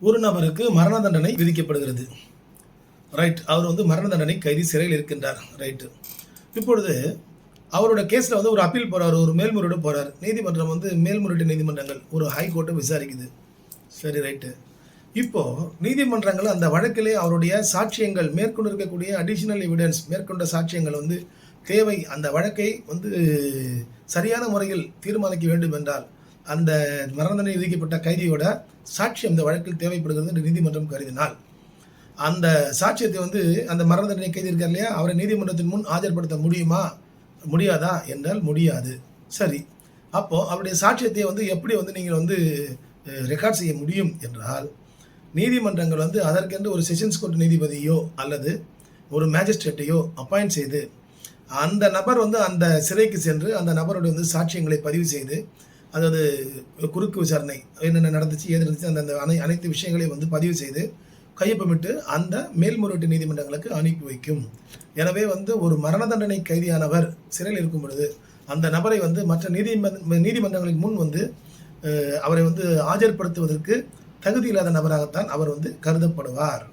ஒரு நபருக்கு மரண தண்டனை விதிக்கப்படுகிறது. ரைட். அவர் வந்து மரண தண்டனை கைதி, சிறையில் இருக்கின்றார். ரைட்டு. இப்பொழுது அவரோட கேஸில் வந்து ஒரு அப்பீல் போகிறார், ஒரு மேல்முறையீடு போகிறார். நீதிமன்றம் வந்து மேல்முறையீட்டு நீதிமன்றங்கள் ஒரு ஹைகோர்ட்டை விசாரிக்குது. சரி, ரைட்டு. இப்போது நீதிமன்றங்கள் அந்த வழக்கிலே அவருடைய சாட்சியங்கள், மேற்கொண்டு இருக்கக்கூடிய அடிஷனல் எவிடன்ஸ், மேற்கொண்ட சாட்சியங்கள் வந்து தேவை, அந்த வழக்கை வந்து சரியான முறையில் தீர்மானிக்க வேண்டும் என்றால் அந்த மரண தண்டனை விதிக்கப்பட்ட கைதியோட சாட்சியம் இந்த வழக்கில் தேவைப்படுகிறது என்று நீதிமன்றம் கருதினால், அந்த சாட்சியத்தை வந்து அந்த மரண தண்டனை கைதி இருக்கார் இல்லையா, அவரை நீதிமன்றத்தின் முன் ஆஜர்படுத்த முடியுமா, முடியாதா என்றால் முடியாது. சரி, அப்போது அவருடைய சாட்சியத்தை வந்து எப்படி வந்து நீங்கள் வந்து ரெக்கார்ட் செய்ய முடியும் என்றால், நீதிமன்றங்கள் வந்து அதற்கென்று ஒரு செஷன்ஸ் கோர்ட் நீதிபதியோ அல்லது ஒரு மேஜிஸ்ட்ரேட்டையோ அப்பாயிண்ட் செய்து அந்த நபர் வந்து அந்த சிறைக்கு சென்று அந்த நபருடைய வந்து சாட்சியங்களை பதிவு செய்து, அதாவது குறுக்கு விசாரணை என்னென்ன நடந்துச்சு, ஏது நடந்துச்சு, அந்த அனைத்து விஷயங்களையும் வந்து பதிவு செய்து கையொப்பமிட்டு அந்த மேல்முறையீட்டு நீதிமன்றங்களுக்கு அனுப்பி வைக்கும். எனவே வந்து ஒரு மரண தண்டனை கைதியானவர் சிறையில் இருக்கும் பொழுது அந்த நபரை வந்து மற்ற நீதிமன்றங்களின் முன் வந்து அவரை வந்து ஆஜர்படுத்துவதற்கு தகுதி இல்லாத நபராகத்தான் அவர் வந்து கருதப்படுவார்.